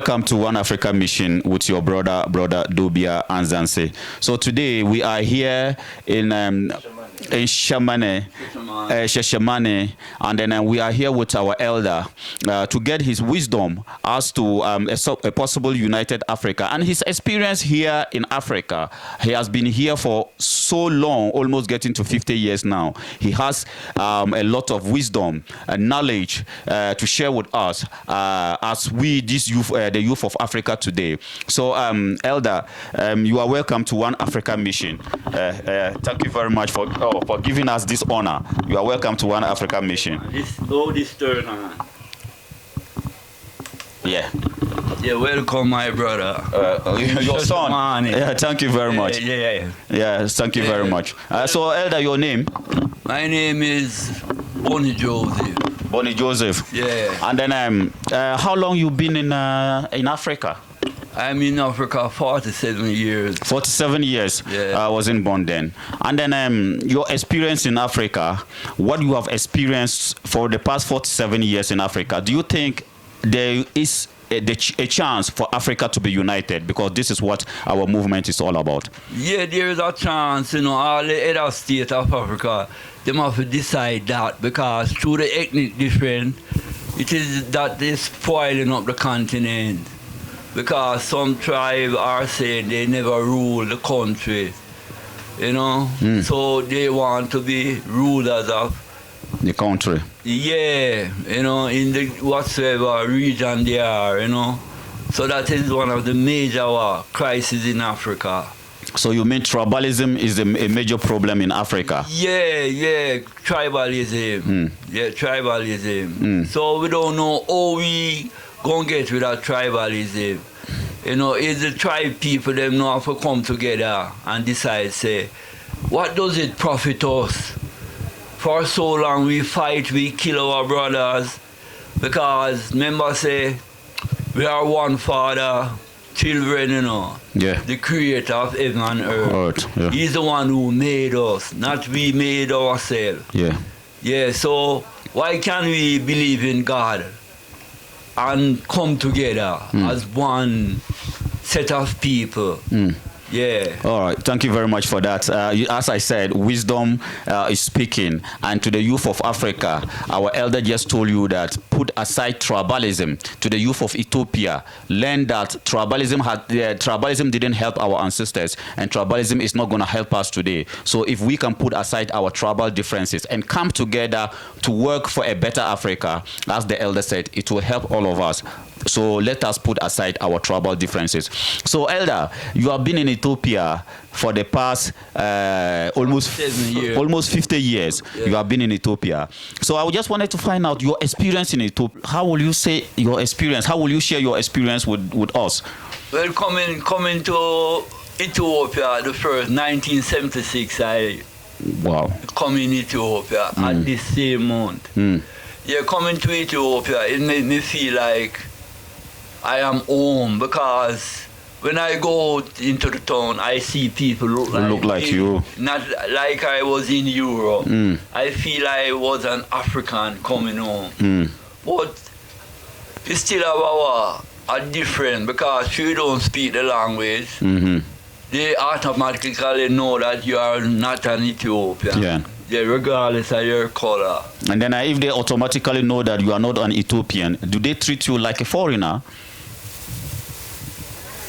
welcome to One Africa Mission with your brother Dubia Anzanse. So today we are here in shashamane, and then we are here with our elder to get his wisdom as to a possible united Africa and his experience here in Africa. He has been here for so long, almost getting to 50 years now. He has a lot of wisdom and knowledge to share with us as we, this youth, the youth of Africa today. So, Elder, you are welcome to One Africa Mission. Thank you very much for giving us this honor. You are welcome to One Africa Mission. This turn on. Yeah. Yeah, welcome, my brother. Your son. Yeah, thank you very much. Yeah, thank you very much. So, Elder, your name? My name is Bonnie Joseph. Bonnie Joseph. Yeah. And then, how long you been in Africa? I'm in Africa 47 years. 47 years. Yeah. I wasn't born then. And then your experience in Africa, what you have experienced for the past 47 years in Africa, do you think there is a chance for Africa to be united? Because this is what our movement is all about. Yeah, there is a chance. You know, all the other states of Africa, they must decide that, because through the ethnic difference, it is that they're spoiling up the continent. Because some tribes are saying they never rule the country, you know? So they want to be rulers of the country. Yeah, you know, in the whatsoever region they are, you know. So that is one of the major crises in Africa. So you mean tribalism is a major problem in Africa? Yeah, tribalism. Yeah, tribalism. So we don't know how we gonna get with that tribalism. You know, it's the tribe people, them know have to come together and decide, say, what does it profit us? For so long we fight, we kill our brothers, because remember say, we are one father, children, you know. Yeah. The creator of heaven and earth. Yeah. He's the one who made us, not we made ourselves. Yeah. Yeah, so why can't we believe in God and come together as one set of people? Yeah. All right. Thank you very much for that. As I said, wisdom is speaking. And to the youth of Africa, our elder just told you that put aside tribalism. To the youth of Ethiopia, learn that tribalism didn't help our ancestors, and tribalism is not going to help us today. So if we can put aside our tribal differences and come together to work for a better Africa, as the elder said, it will help all of us. So let us put aside our tribal differences. So, Elder, you have been in Ethiopia for the past almost 50 years. Yeah. You have been in Ethiopia. So I just wanted to find out your experience in Ethiopia. How will you say your experience? How will you share your experience with us? Well, coming to Ethiopia, the first 1976, I come in Ethiopia at this same month. Yeah, coming to Ethiopia, it made me feel like I am home, because when I go into the town, I see people look like you. Not like I was in Europe. I feel I was an African coming home. But it's still a different, because you don't speak the language. They automatically know that you are not an Ethiopian. Yeah, regardless of your color. And then if they automatically know that you are not an Ethiopian, do they treat you like a foreigner?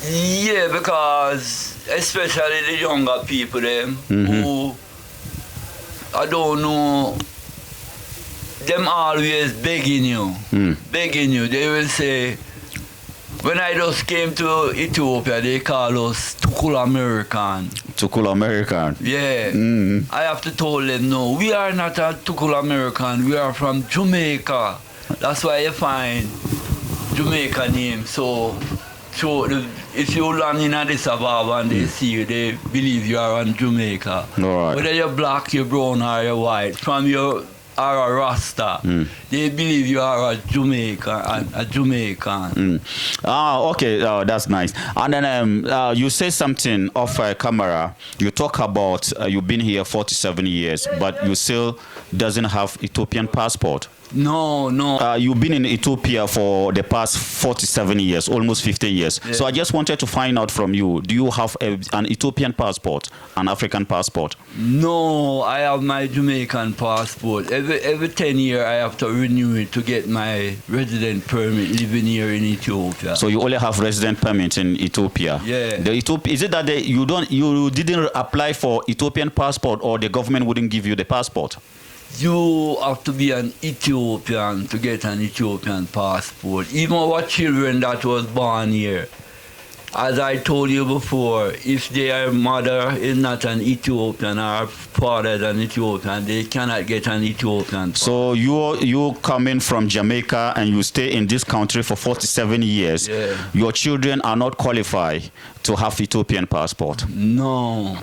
Yeah, because especially the younger people, them who, I don't know, them always begging you. They will say, when I just came to Ethiopia, they call us Tukul American. Tukul American. Yeah. I have to tell them, no, we are not a Tukul American. We are from Jamaica. That's why you find Jamaica name. So if you land in Addis Ababa and they see you, they believe you are on Jamaica. All right. Whether you're black, you're brown, or you're white, from your are a Rasta, they believe you are a Jamaican. Okay, that's nice. And then you say something off camera. You talk about you've been here 47 years, but you still doesn't have Ethiopian passport. No, no. You've been in Ethiopia for the past 47 years, almost 50 years. Yeah. So I just wanted to find out from you, do you have an Ethiopian passport, an African passport? No, I have my Jamaican passport. Every 10 years I have to renew it to get my resident permit living here in Ethiopia. So you only have resident permit in Ethiopia? Yeah. Is it that you didn't apply for Ethiopian passport, or the government wouldn't give you the passport? You have to be an Ethiopian to get an Ethiopian passport. Even our children that was born here, as I told you before, if their mother is not an Ethiopian or father is an Ethiopian, they cannot get an Ethiopian passport. So you coming from Jamaica and you stay in this country for 47 years. Yeah. Your children are not qualified to have Ethiopian passport. No.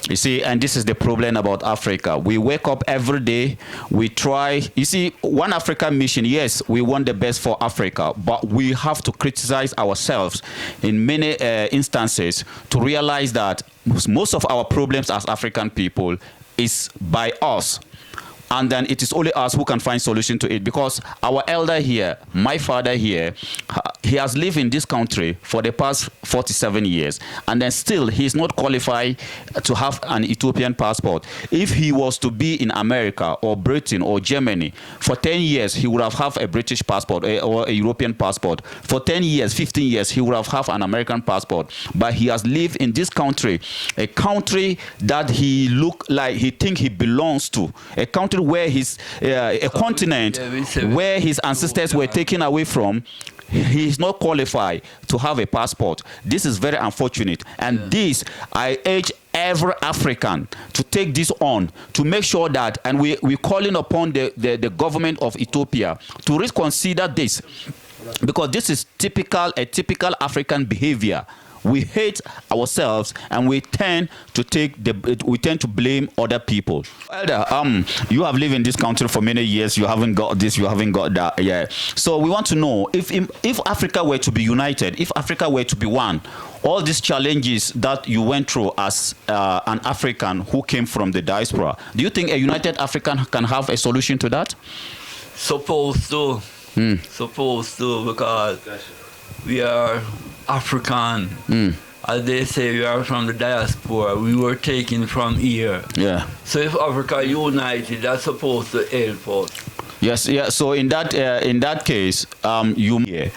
You see, and this is the problem about Africa. We wake up every day, we try. You see, One African mission, yes, we want the best for Africa, but we have to criticize ourselves in many instances to realize that most of our problems as African people is by us. And then it is only us who can find solution to it, because our elder here, my father here, he has lived in this country for the past 47 years, and then still he is not qualified to have an Ethiopian passport. If he was to be in America or Britain or Germany for 10 years, he would have a British passport or a European passport. For 10 years, 15 years, he would have an American passport. But he has lived in this country, a country that he look like he think he belongs to, a country where his a continent where his ancestors were taken away from. He is not qualified to have a passport. This is very unfortunate, and this I urge every African to take this on, to make sure that, and we're calling upon the government of Ethiopia to reconsider this, because this is a typical African behavior. We hate ourselves, and we tend to blame other people. Elder, you have lived in this country for many years. You haven't got this. You haven't got that. Yeah. So we want to know if Africa were to be united, if Africa were to be one, all these challenges that you went through as an African who came from the diaspora, do you think a united African can have a solution to that? Supposed to. Supposed to, because we are African. As they say, we are from the diaspora. We were taken from here. Yeah. So if Africa united, that's supposed to help us. Yes, yeah. So in that case, you you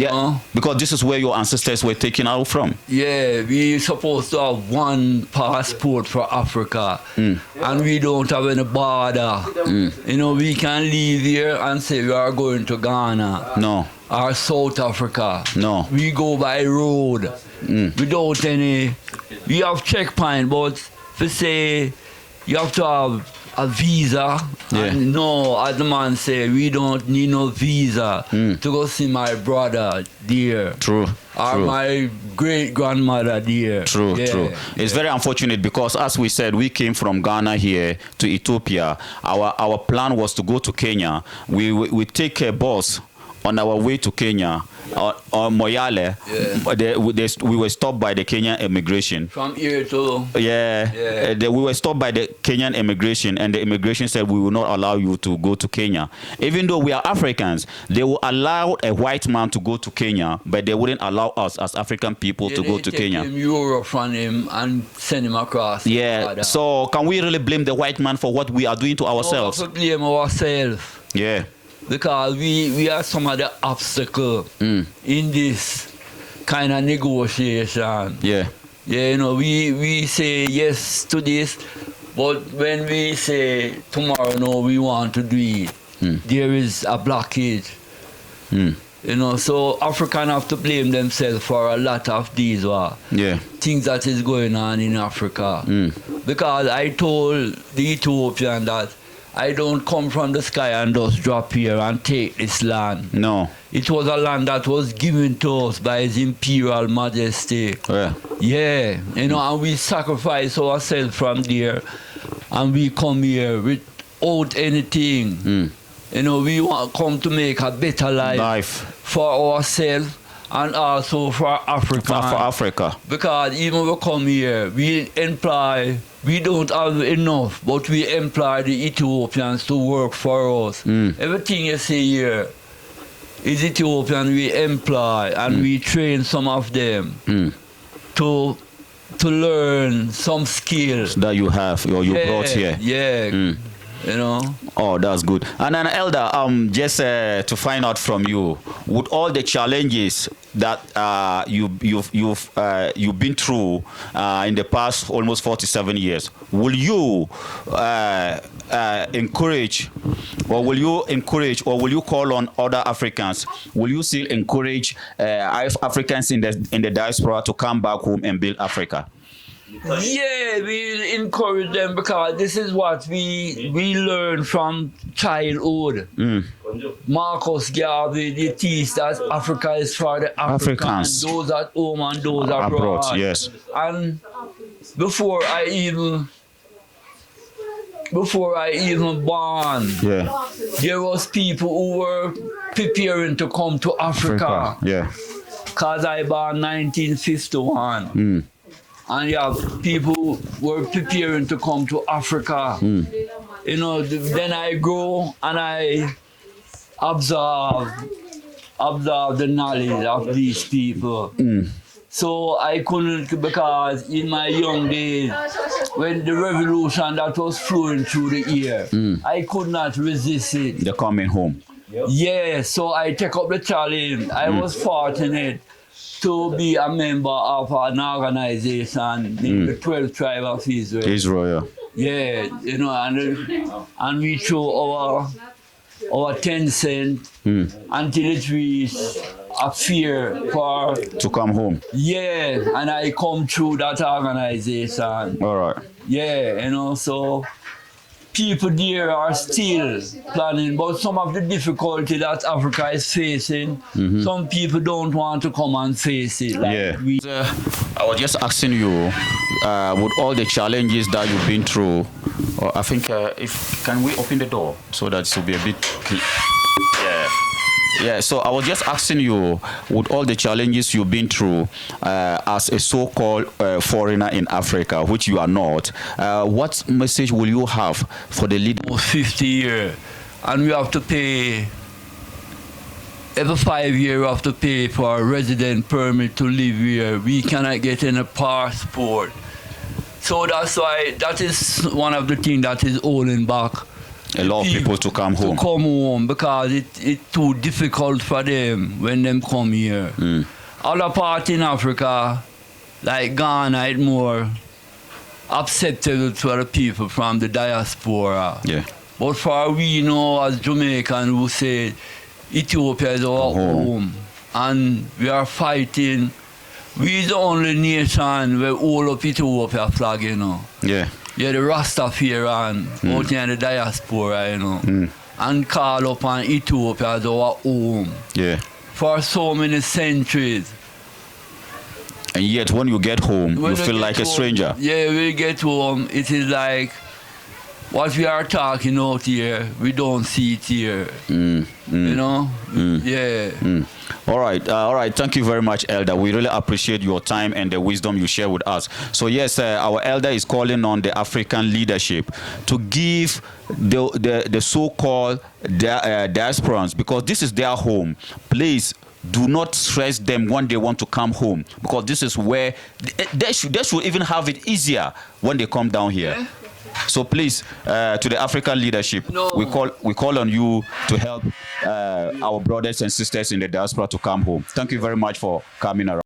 know, because this is where your ancestors were taken out from. Yeah, we supposed to have one passport for Africa, and we don't have any border. You know, we can leave here and say we are going to Ghana. No. Or South Africa. No. We go by road without any. We have checkpoint, but to say you have to have a visa. Yeah. And no, as the man say, we don't need no visa to go see my brother there. True. Or my great-grandmother there. True, true. It's very unfortunate, because as we said, we came from Ghana here to Ethiopia. Our plan was to go to Kenya. We take a bus on our way to Kenya, or Moyale. We were stopped by the Kenyan immigration. From here to... we were stopped by the Kenyan immigration, and the immigration said we will not allow you to go to Kenya. Even though we are Africans, they will allow a white man to go to Kenya, but they wouldn't allow us as African people to go to Kenya. They take euro from him and send him across. Yeah, so can we really blame the white man for what we are doing to ourselves? No, we blame ourselves. Yeah. Because we are some of the obstacles in this kind of negotiation. Yeah. Yeah, you know, we say yes to this, but when we say tomorrow, no, we want to do it, there is a blockage. You know, so Africans have to blame themselves for a lot of these things that is going on in Africa. Because I told the Ethiopian that I don't come from the sky and just drop here and take this land. No. It was a land that was given to us by His Imperial Majesty. Yeah. You know, and we sacrifice ourselves from there, and we come here without anything. You know, we want to come to make a better life for ourselves and also for Africa. For Africa. Because even we come here, we employ we don't have enough, but we employ the Ethiopians to work for us. Everything you see here is Ethiopian we employ, and we train some of them to learn some skills that you have or you brought here. Yeah. You know. Oh, that's good. And then, Elder, just to find out from you, with all the challenges that you've been through in the past almost 47 years, will you encourage, or will you call on other Africans? Will you still encourage Africans in the diaspora to come back home and build Africa? Yeah, we encourage them because this is what we learn from childhood. Marcus Garvey, they teach that Africa is for the Africans, those at home and those abroad. Yes. And before I even born, there was people who were preparing to come to Africa. Yeah. Cause I born 1951. And people were preparing to come to Africa. You know, then I go and I observe the knowledge of these people. So I couldn't, because in my young days, when the revolution that was flowing through the air, I could not resist it. They're coming home. Yeah, so I take up the challenge. I was fortunate to be a member of an organization in the 12th tribe of Israel. Israel, yeah. You know, and we show our 10 cents until it reaches a fear for to come home. Yeah, and I come through that organization. All right. Yeah, you know, so people there are still planning, but some of the difficulty that Africa is facing, some people don't want to come and face it. Like I was just asking you, with all the challenges that you've been through, I think can we open the door so that it will be a bit clear? Yeah, so I was just asking you, with all the challenges you've been through as a so-called foreigner in Africa, which you are not, what message will you have for the leader? 50 years, and we have to pay, every 5 years we have to pay for a resident permit to live here. We cannot get any passport. So that's why, that is one of the things that is holding back a lot of people to come home. Because it's too difficult for them when them come here. Other parts in Africa, like Ghana, it's more acceptable to the people from the diaspora. Yeah. But for we know as Jamaicans who say Ethiopia is our home, and we are fighting. We the only nation where all of Ethiopia flag, you know. Yeah. Yeah, the Rastafarian out in the diaspora, you know, and call upon Ethiopia as our home. Yeah. For so many centuries. And yet, when you get home, you feel like a stranger. Yeah, we get home, it is like what we are talking out here, we don't see it here. You know? Yeah. All right. Thank you very much, Elder. We really appreciate your time and the wisdom you share with us. So yes, our Elder is calling on the African leadership to give the so-called diasporans, because this is their home. Please do not stress them when they want to come home, because this is where they should even have it easier when they come down here. Yeah. So please, to the African leadership, we call on you to help our brothers and sisters in the diaspora to come home. Thank you very much for coming around.